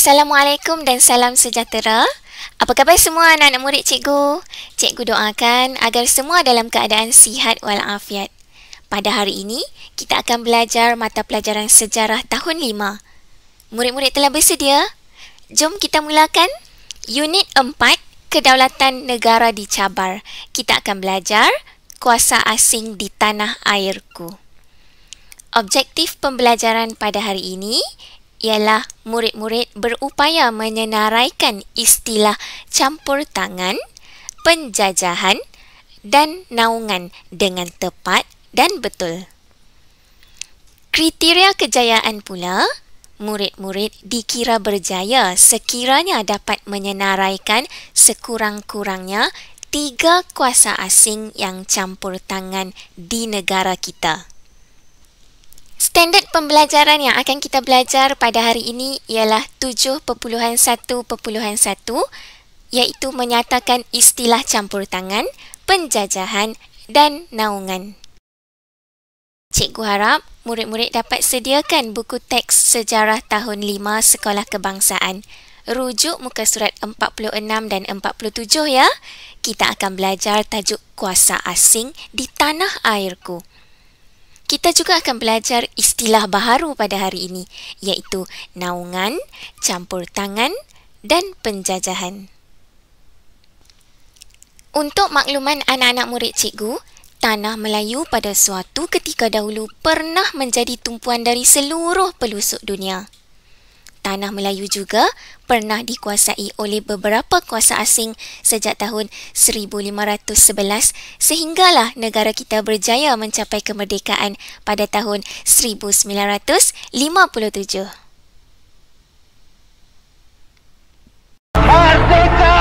Assalamualaikum dan salam sejahtera. Apa khabar semua anak-anak murid cikgu? Cikgu doakan agar semua dalam keadaan sihat walafiat. Pada hari ini, kita akan belajar mata pelajaran sejarah tahun 5. Murid-murid telah bersedia? Jom kita mulakan. Unit 4, Kedaulatan Negara dicabar. Kita akan belajar kuasa asing di tanah airku. Objektif pembelajaran pada hari ini ialah murid-murid berupaya menyenaraikan istilah campur tangan, penjajahan dan naungan dengan tepat dan betul. Kriteria kejayaan pula, murid-murid dikira berjaya sekiranya dapat menyenaraikan sekurang-kurangnya 3 kuasa asing yang campur tangan di negara kita. Standard pembelajaran yang akan kita belajar pada hari ini ialah 7.1.1 iaitu menyatakan istilah campur tangan, penjajahan dan naungan. Cikgu harap murid-murid dapat sediakan buku teks sejarah tahun 5 Sekolah Kebangsaan. Rujuk muka surat 46 dan 47 ya. Kita akan belajar tajuk kuasa asing di tanah airku. Kita juga akan belajar istilah baharu pada hari ini, iaitu naungan, campur tangan dan penjajahan. Untuk makluman anak-anak murid cikgu, tanah Melayu pada suatu ketika dahulu pernah menjadi tumpuan dari seluruh pelosok dunia. Tanah Melayu juga pernah dikuasai oleh beberapa kuasa asing sejak tahun 1511 sehinggalah negara kita berjaya mencapai kemerdekaan pada tahun 1957. Merdeka!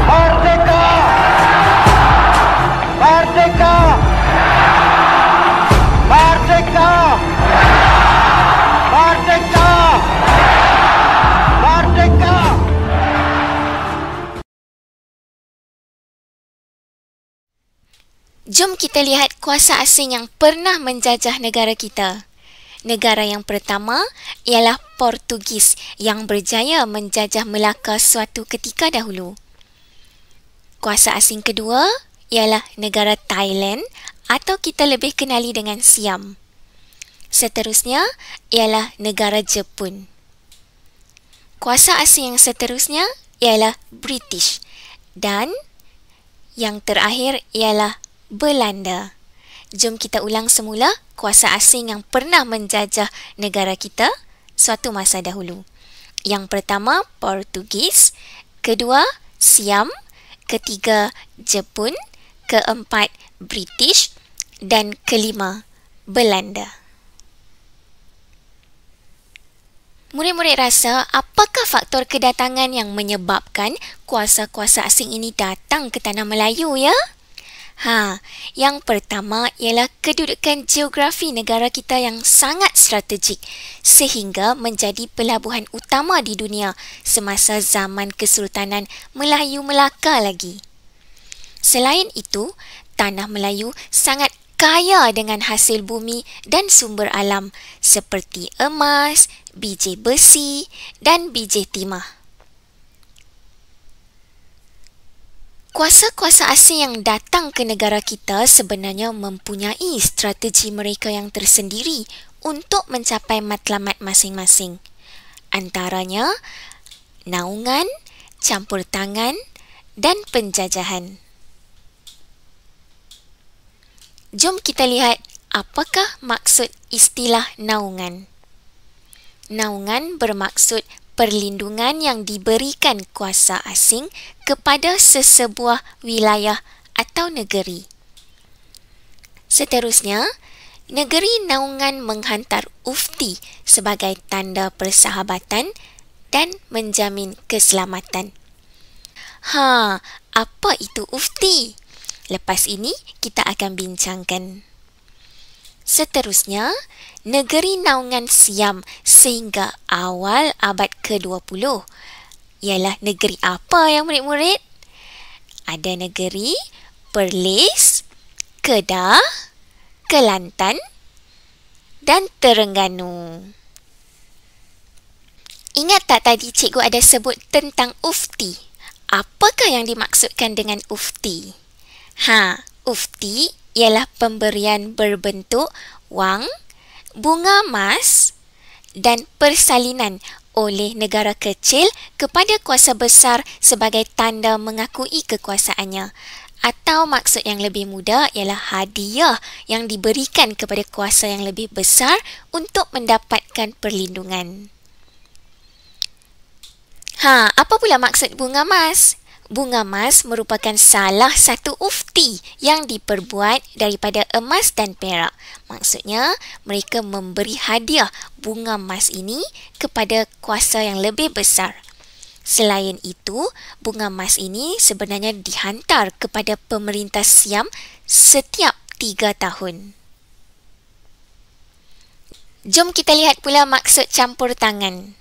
Merdeka! Merdeka! Merdeka! Merdeka! Merdeka! Jom kita lihat kuasa asing yang pernah menjajah negara kita. Negara yang pertama ialah Portugis yang berjaya menjajah Melaka suatu ketika dahulu. Kuasa asing kedua ialah negara Thailand atau kita lebih kenali dengan Siam. Seterusnya ialah negara Jepun. Kuasa asing yang seterusnya ialah British dan yang terakhir ialah Belanda. Jom kita ulang semula kuasa asing yang pernah menjajah negara kita suatu masa dahulu. Yang pertama Portugis, kedua Siam, ketiga Jepun, keempat British dan kelima Belanda. Murid-murid rasa apakah faktor kedatangan yang menyebabkan kuasa-kuasa asing ini datang ke tanah Melayu ya? Yang pertama ialah kedudukan geografi negara kita yang sangat strategik sehingga menjadi pelabuhan utama di dunia semasa zaman Kesultanan Melayu Melaka lagi. Selain itu, tanah Melayu sangat kaya dengan hasil bumi dan sumber alam seperti emas, biji besi dan biji timah. Kuasa-kuasa asing yang datang ke negara kita sebenarnya mempunyai strategi mereka yang tersendiri untuk mencapai matlamat masing-masing. Antaranya, naungan, campur tangan dan penjajahan. Jom kita lihat apakah maksud istilah naungan. Naungan bermaksud perlindungan yang diberikan kuasa asing kepada sesebuah wilayah atau negeri. Seterusnya, negeri naungan menghantar ufti sebagai tanda persahabatan dan menjamin keselamatan. Apa itu ufti? Lepas ini kita akan bincangkan. Seterusnya, negeri naungan Siam sehingga awal abad ke-20. Ialah negeri apa yang murid-murid? Ada negeri Perlis, Kedah, Kelantan dan Terengganu. Ingat tak tadi cikgu ada sebut tentang ufti? Apakah yang dimaksudkan dengan ufti? Ufti ialah pemberian berbentuk wang, bunga emas dan persalinan oleh negara kecil kepada kuasa besar sebagai tanda mengakui kekuasaannya. Atau maksud yang lebih mudah ialah hadiah yang diberikan kepada kuasa yang lebih besar untuk mendapatkan perlindungan. Apa pula maksud bunga emas? Bunga emas merupakan salah satu ufti yang diperbuat daripada emas dan perak. Maksudnya, mereka memberi hadiah bunga emas ini kepada kuasa yang lebih besar. Selain itu, bunga emas ini sebenarnya dihantar kepada pemerintah Siam setiap 3 tahun. Jom kita lihat pula maksud campur tangan.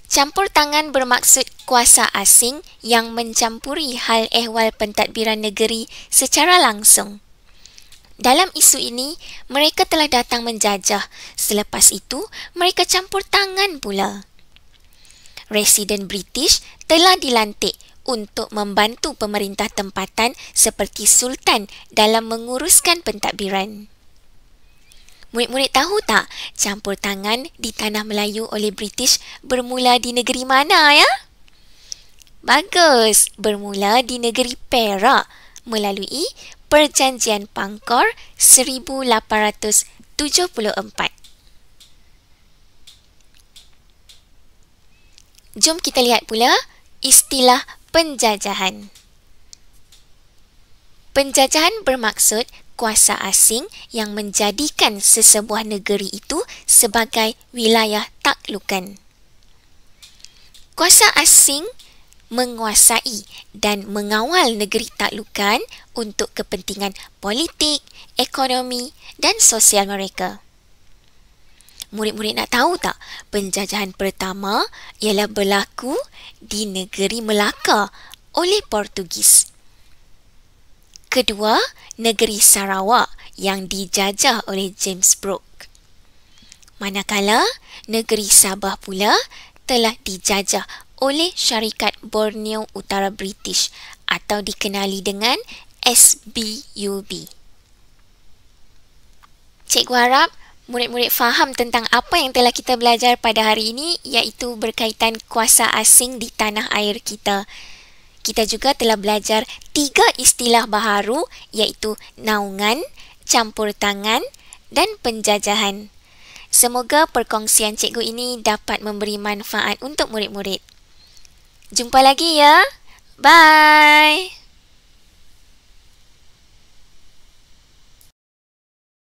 Campur tangan bermaksud kuasa asing yang mencampuri hal ehwal pentadbiran negeri secara langsung. Dalam isu ini, mereka telah datang menjajah. Selepas itu, mereka campur tangan pula. Residen British telah dilantik untuk membantu pemerintah tempatan seperti Sultan dalam menguruskan pentadbiran. Murid-murid tahu tak campur tangan di tanah Melayu oleh British bermula di negeri mana ya? Bagus, bermula di negeri Perak melalui Perjanjian Pangkor 1874. Jom kita lihat pula istilah penjajahan. Penjajahan bermaksud kuasa asing yang menjadikan sesebuah negeri itu sebagai wilayah taklukan. Kuasa asing menguasai dan mengawal negeri taklukan untuk kepentingan politik, ekonomi dan sosial mereka. Murid-murid nak tahu tak, penjajahan pertama ialah berlaku di negeri Melaka oleh Portugis. Kedua, negeri Sarawak yang dijajah oleh James Brooke. Manakala, negeri Sabah pula telah dijajah oleh Syarikat Borneo Utara British atau dikenali dengan SBUB. Cikgu harap murid-murid faham tentang apa yang telah kita belajar pada hari ini, iaitu berkaitan kuasa asing di tanah air kita. Kita juga telah belajar 3 istilah baharu, iaitu naungan, campur tangan dan penjajahan. Semoga perkongsian cikgu ini dapat memberi manfaat untuk murid-murid. Jumpa lagi ya. Bye.